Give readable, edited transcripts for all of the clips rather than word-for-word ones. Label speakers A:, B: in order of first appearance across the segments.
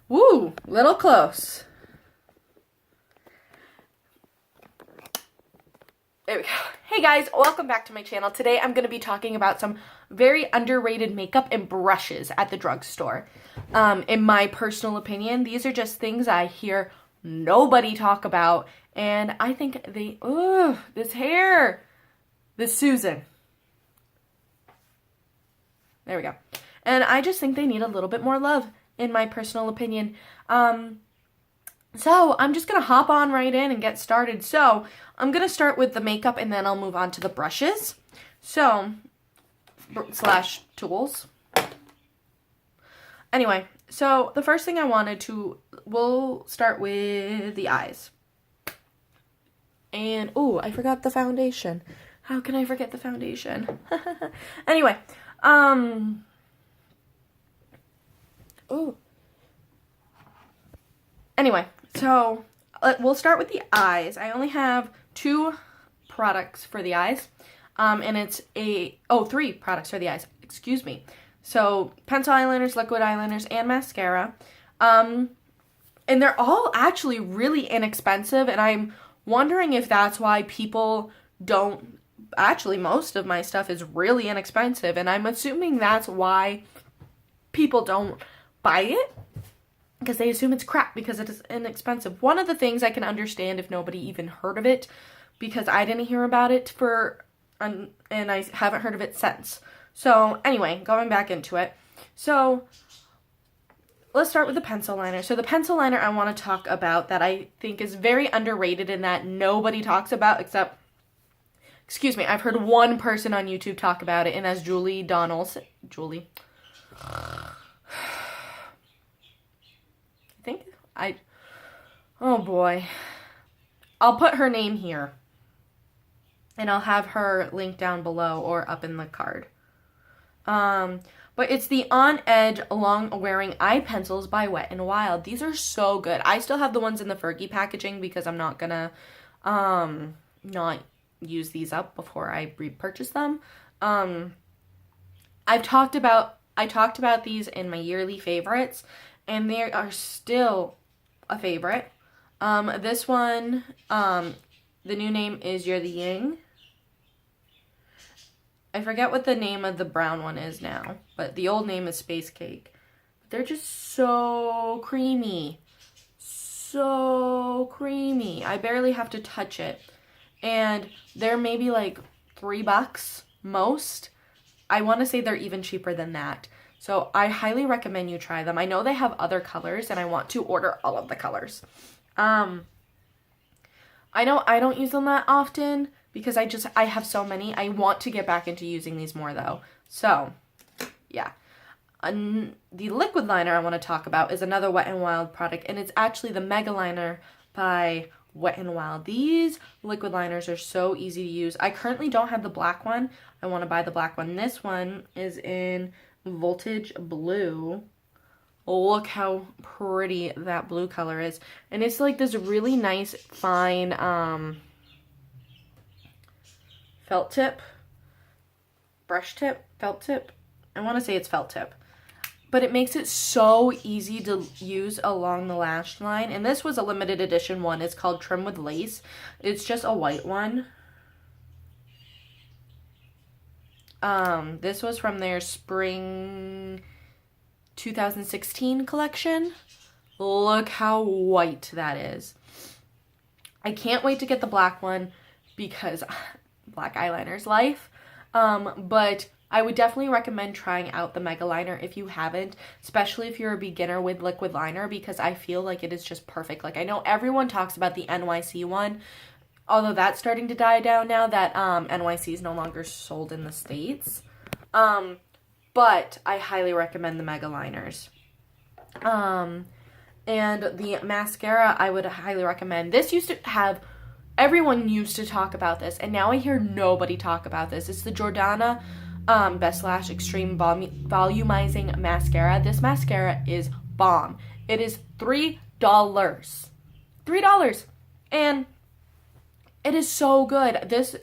A: Woo, little close. There we go. Hey guys, welcome back to my channel. Today I'm going to be talking about some very underrated makeup and brushes at the drugstore. In my personal opinion, these are just things I hear nobody talk about, and I think this hair, this Susan. There we go. And I just think they need a little bit more love, in my personal opinion. So I'm just going to hop on right in and get started. So I'm going to start with the makeup and then I'll move on to the brushes. So, slash tools. Anyway, so the first thing we'll start with the eyes. And, I forgot the foundation. How can I forget the foundation? Anyway, Anyway, so we'll start with the eyes. I only have 2 products for the eyes, and it's 3 products for the eyes, excuse me. So pencil eyeliners, liquid eyeliners, and mascara. And they're all actually really inexpensive, and I'm wondering if that's why people don't, actually most of my stuff is really inexpensive, and I'm assuming that's why people don't buy it. Because they assume it's crap because it is inexpensive. One of the things I can understand if nobody even heard of it, because I didn't hear about it and I haven't heard of it since. So anyway, going back into it. So let's start with the pencil liner. So the pencil liner I want to talk about that I think is very underrated and that nobody talks about except, excuse me, I've heard one person on YouTube talk about it, and that's Julie Donaldson. Julie. Oh boy. I'll put her name here. And I'll have her link down below or up in the card. But it's the On Edge Long Wearing Eye Pencils by Wet n Wild. These are so good. I still have the ones in the Fergie packaging because I'm not gonna not use these up before I repurchase them. I talked about these in my yearly favorites, and they are still a favorite. This one, the new name is You're the Ying. I forget what the name of the brown one is now, but the old name is Space Cake. They're just so creamy. So creamy. I barely have to touch it. And they're maybe like $3 most. I want to say they're even cheaper than that. So I highly recommend you try them. I know they have other colors, and I want to order all of the colors. I know I don't use them that often because I have so many. I want to get back into using these more though. So, yeah. The liquid liner I want to talk about is another Wet n Wild product, and it's actually the Mega Liner by Wet n Wild. These liquid liners are so easy to use. I currently don't have the black one. I want to buy the black one. This one is in Voltage Blue. Look how pretty that blue color is. And it's like this really nice, fine felt tip. Brush tip? Felt tip? I want to say it's felt tip. But it makes it so easy to use along the lash line. And this was a limited edition one. It's called Trim with Lace. It's just a white one. This was from their spring 2016 collection. Look how white that is. I can't wait to get the black one because black eyeliner's life. But I would definitely recommend trying out the Mega Liner if you haven't, especially if you're a beginner with liquid liner, because I feel like it is just perfect. Like, I know everyone talks about the NYC one, although that's starting to die down now that NYC is no longer sold in the States. But I highly recommend the Mega Liners. And the mascara I would highly recommend. This used to have, everyone used to talk about this, and now I hear nobody talk about this. It's the Jordana Best Lash Extreme Volumizing Mascara. This mascara is bomb. It is $3. $3. And it is so good. This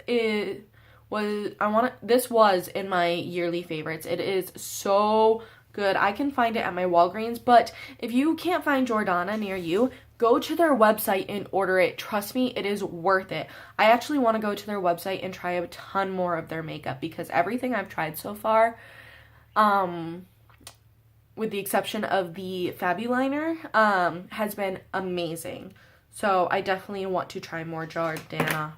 A: was in my yearly favorites. It is so good. I can find it at my Walgreens, but if you can't find Jordana near you, go to their website and order it. Trust me, it is worth it. I actually want to go to their website and try a ton more of their makeup because everything I've tried so far, with the exception of the Fabuliner, has been amazing. So I definitely want to try more Jordana,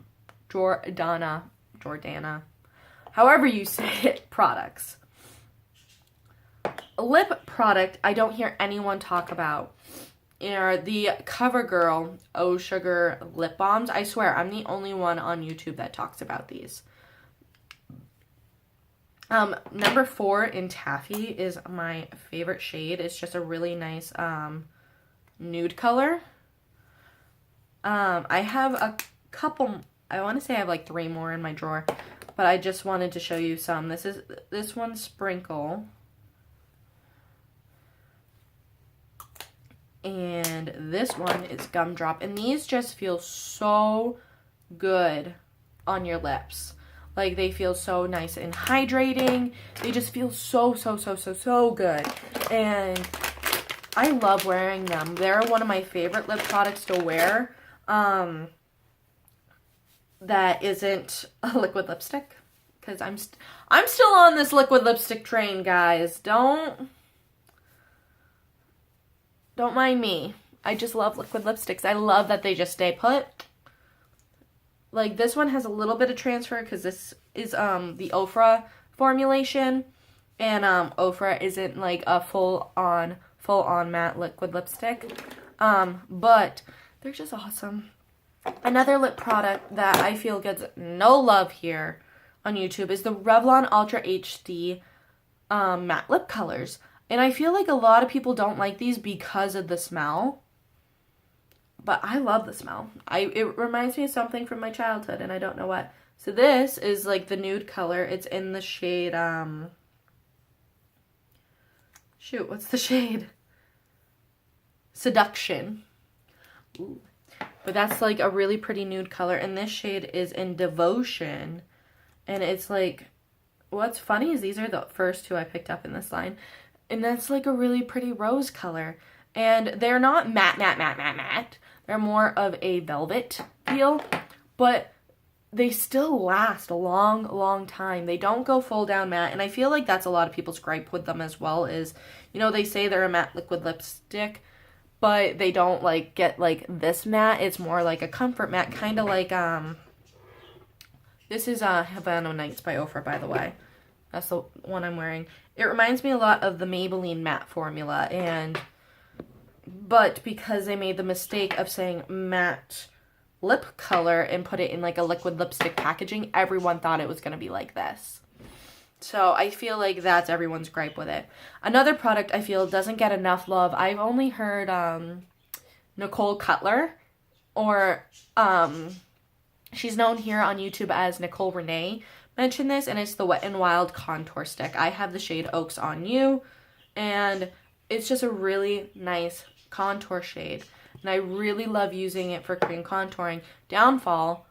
A: however you say it, products. A lip product I don't hear anyone talk about are the CoverGirl Oh Sugar lip balms. I swear, I'm the only one on YouTube that talks about these. Number 4 in Taffy is my favorite shade. It's just a really nice nude color. I have a couple, I want to say I have like 3 more in my drawer, but I just wanted to show you some. This one's Sprinkle. And this one is Gumdrop. And these just feel so good on your lips. Like, they feel so nice and hydrating. They just feel so good. And I love wearing them. They're one of my favorite lip products to wear. That isn't a liquid lipstick. Because I'm still on this liquid lipstick train, guys. Don't mind me. I just love liquid lipsticks. I love that they just stay put. Like, this one has a little bit of transfer because this is the Ofra formulation. And Ofra isn't like a full-on matte liquid lipstick. But they're just awesome. Another lip product that I feel gets no love here on YouTube is the Revlon Ultra HD matte lip colors. And I feel like a lot of people don't like these because of the smell. But I love the smell. It reminds me of something from my childhood, and I don't know what. So this is like the nude color. It's in the shade, shoot, what's the shade? Seduction. Ooh. But that's like a really pretty nude color. And this shade is in Devotion. And it's like, what's funny is these are the first 2 I picked up in this line. And that's like a really pretty rose color. And they're not matte. They're more of a velvet feel. But they still last a long time. They don't go full down matte. And I feel like that's a lot of people's gripe with them as well is, you know, they say they're a matte liquid lipstick, but they don't like get like this matte. It's more like a comfort matte. Kind of like, this is Havana Nights by Ofra, by the way. That's the one I'm wearing. It reminds me a lot of the Maybelline matte formula, but because they made the mistake of saying matte lip color and put it in like a liquid lipstick packaging, everyone thought it was going to be like this. So I feel like that's everyone's gripe with it. Another product I feel doesn't get enough love. I've only heard Nicole Cutler, or she's known here on YouTube as Nicole Renee, mention this, and it's the Wet n Wild Contour Stick. I have the shade Oaks on You, and it's just a really nice contour shade, and I really love using it for cream contouring. Downfall,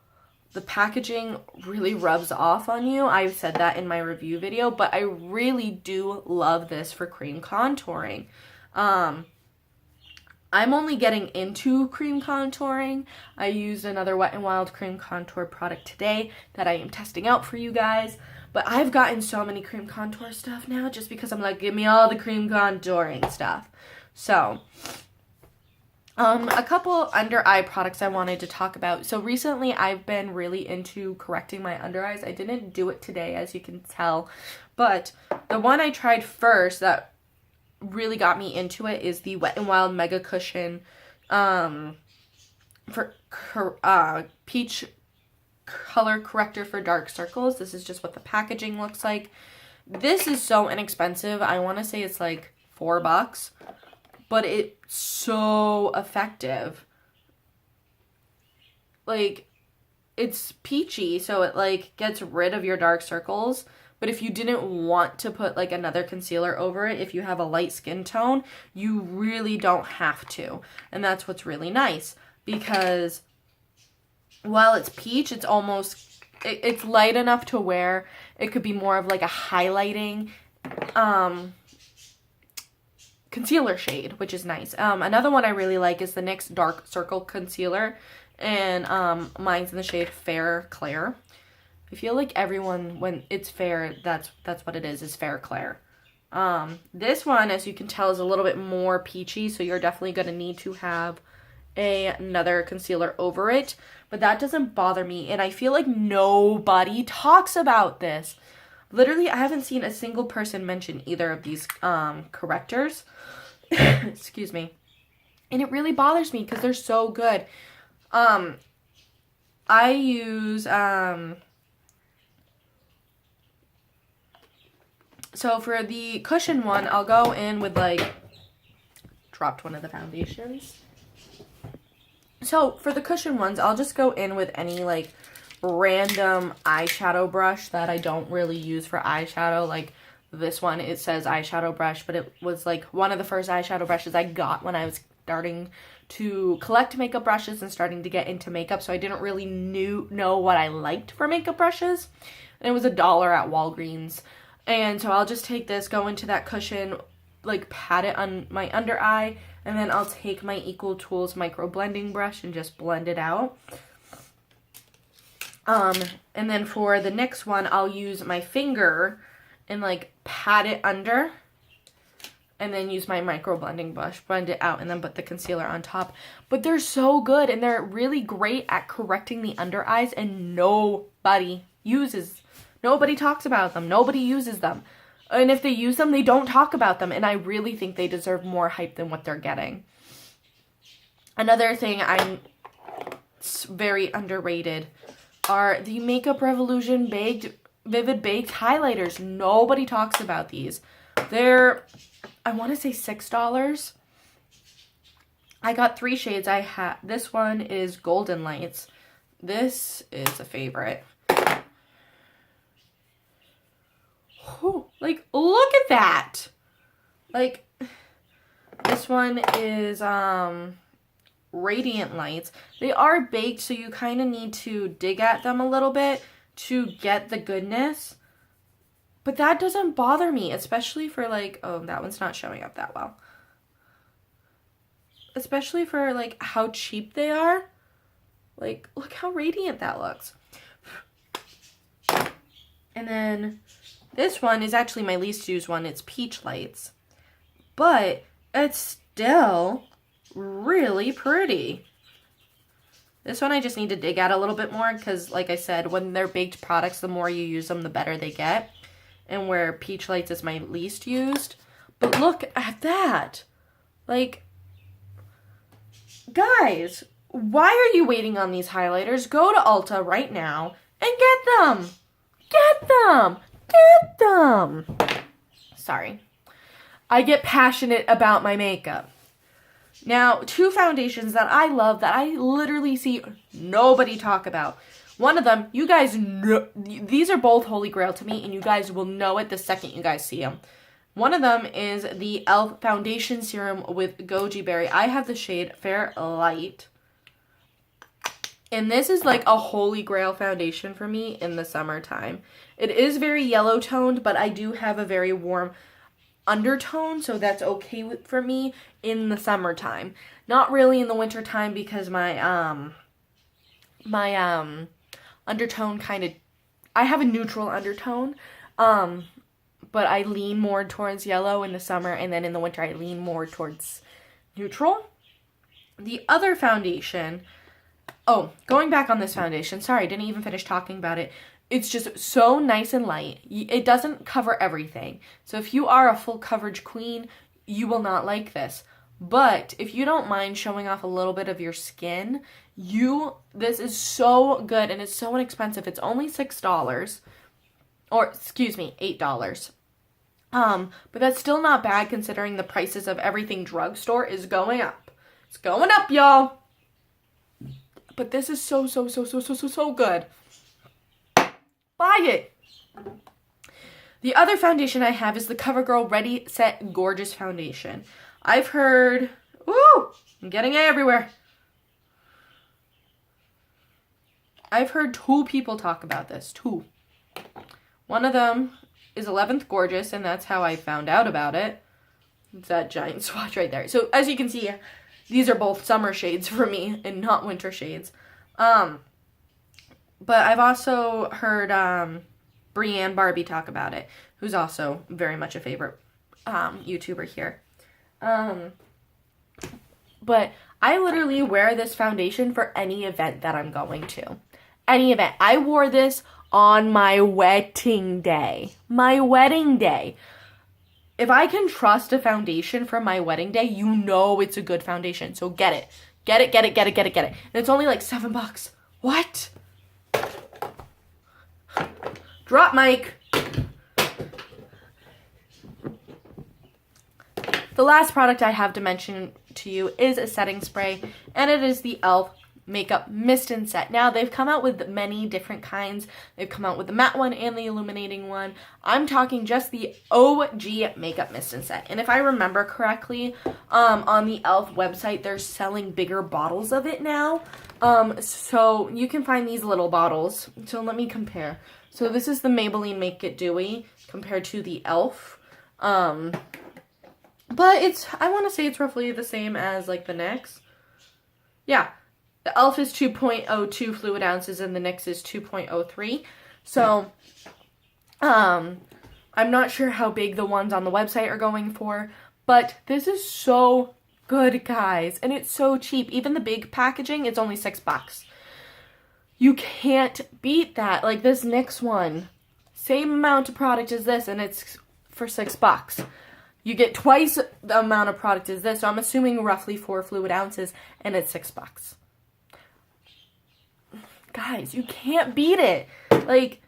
A: the packaging really rubs off on you. I've said that in my review video, but I really do love this for cream contouring. I'm only getting into cream contouring. I used another Wet n Wild cream contour product today that I am testing out for you guys. But I've gotten so many cream contour stuff now just because I'm like, give me all the cream contouring stuff. So, a couple under eye products I wanted to talk about. So recently I've been really into correcting my under eyes. I didn't do it today, as you can tell. But the one I tried first that really got me into it is the Wet n Wild Mega Cushion for peach color corrector for dark circles. This is just what the packaging looks like. This is so inexpensive. I want to say it's like $4, but it's so effective. Like, it's peachy, so it like gets rid of your dark circles. But if you didn't want to put like another concealer over it, if you have a light skin tone, you really don't have to. And that's what's really nice, because while it's peach, it's almost, it's light enough to wear. It could be more of like a highlighting concealer shade, which is nice. Another one I really like is the NYX Dark Circle Concealer, and mine's in the shade Fair Clair. I feel like everyone, when it's fair, that's what it is Fair Clair. This one, as you can tell, is a little bit more peachy, so you're definitely going to need to have another concealer over it, but that doesn't bother me, and I feel like nobody talks about this. Literally, I haven't seen a single person mention either of these correctors. Excuse me. And it really bothers me because they're so good. I use, so for the cushion one, I'll go in with, like, dropped one of the foundations. So for the cushion ones, I'll just go in with any, like, random eyeshadow brush that I don't really use for eyeshadow. Like this one, it says eyeshadow brush, but it was like one of the first eyeshadow brushes I got when I was starting to collect makeup brushes and starting to get into makeup, so I didn't really know what I liked for makeup brushes. And it was $1 at Walgreens. And so I'll just take this, go into that cushion, like pat it on my under eye, and then I'll take my Equal Tools micro blending brush and just blend it out. And then for the next one, I'll use my finger and like pat it under, and then use my micro blending brush, blend it out, and then put the concealer on top. But they're so good, and they're really great at correcting the under eyes, and nobody talks about them. Nobody uses them. And if they use them, they don't talk about them, and I really think they deserve more hype than what they're getting. Another thing very underrated are the Makeup Revolution Vivid Baked Highlighters. Nobody talks about these. They're, I want to say $6. I got 3 shades. This one is Golden Lights. This is a favorite. Whew, like, look at that. Like, this one is, Radiant Lights. They are baked, so you kind of need to dig at them a little bit to get the goodness. But that doesn't bother me, especially for like, oh, that one's not showing up that well. Especially for like how cheap they are. Like, look how radiant that looks. And then this one is actually my least used one. It's Peach Lights. But it's still really pretty. This one I just need to dig at a little bit more because, like I said, when they're baked products, the more you use them, the better they get. And where Peach Lights is my least used. But look at that. Like, guys, why are you waiting on these highlighters? Go to Ulta right now and get them. Get them. Get them. Sorry. I get passionate about my makeup. Now, 2 foundations that I love that I literally see nobody talk about. One of them, you guys know, these are both holy grail to me, and you guys will know it the second you guys see them. One of them is the e.l.f. Foundation Serum with Goji Berry. I have the shade Fair Light. And this is like a holy grail foundation for me in the summertime. It is very yellow toned, but I do have a very warm undertone, so that's okay for me in the summertime. Not really in the wintertime because my undertone kind of, I have a neutral undertone, but I lean more towards yellow in the summer, and then in the winter I lean more towards neutral. The other foundation, oh, going back on this foundation, sorry, I didn't even finish talking about it. It's just so nice and light. It doesn't cover everything. So if you are a full coverage queen, you will not like this. But if you don't mind showing off a little bit of your skin, this is so good, and it's so inexpensive. It's only $6. Or, excuse me, $8. But that's still not bad considering the prices of everything drugstore is going up. It's going up, y'all. But this is so good. Buy it. The other foundation I have is the CoverGirl Ready Set Gorgeous Foundation. I've heard, woo, I'm getting it everywhere. I've heard 2 people talk about this, 2. One of them is 11th Gorgeous, and that's how I found out about it. It's that giant swatch right there. So as you can see, these are both summer shades for me and not winter shades. But I've also heard Brienne Barbie talk about it, who's also very much a favorite YouTuber here. But I literally wear this foundation for any event that I'm going to. Any event. I wore this on my wedding day. My wedding day. If I can trust a foundation for my wedding day, you know it's a good foundation. So get it. Get it, get it, get it, get it, get it. And it's only like $7. What? Drop mic. The last product I have to mention to you is a setting spray, and it is the e.l.f. Makeup Mist and Set. Now, they've come out with many different kinds. They've come out with the matte one and the illuminating one. I'm talking just the OG Makeup Mist and Set. And if I remember correctly, on the e.l.f. website, they're selling bigger bottles of it now. So you can find these little bottles. So let me compare. So this is the Maybelline Make It Dewy compared to the e.l.f. But I want to say it's roughly the same as like the NYX. Yeah. The e.l.f. is 2.02 fluid ounces and the NYX is 2.03. So, I'm not sure how big the ones on the website are going for, but this is so good, guys. And it's so cheap. Even the big packaging, it's only $6. You can't beat that. Like this NYX one, same amount of product as this, and it's for $6. You get twice the amount of product as this, so I'm assuming roughly 4 fluid ounces, and it's $6. Guys, you can't beat it. Like,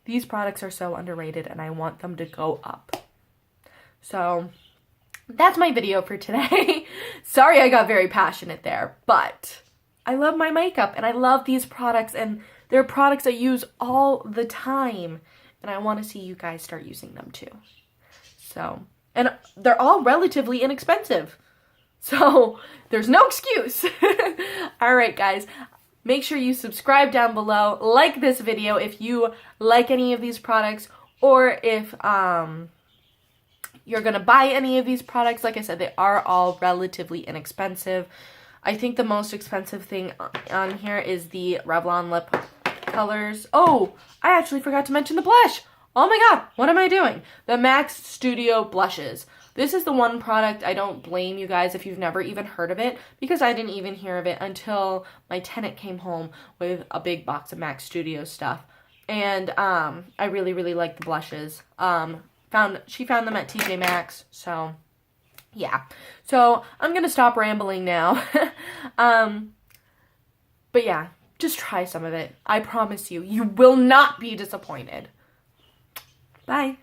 A: these products are so underrated, and I want them to go up. So, that's my video for today. Sorry I got very passionate there, but I love my makeup, and I love these products, and they're products I use all the time, and I want to see you guys start using them too. So, and they're all relatively inexpensive. So, there's no excuse. Alright, guys. Make sure you subscribe down below. Like this video if you like any of these products. Or if you're going to buy any of these products. Like I said, they are all relatively inexpensive. I think the most expensive thing on here is the Revlon lip colors. Oh, I actually forgot to mention the blush. Oh my god, what am I doing? The MAC Studio blushes. This is the one product I don't blame you guys if you've never even heard of it, because I didn't even hear of it until my tenant came home with a big box of MAC Studio stuff. And I really, really like the blushes. She found them at TJ Maxx, so yeah. So I'm going to stop rambling now. But yeah, just try some of it. I promise you, you will not be disappointed. Bye.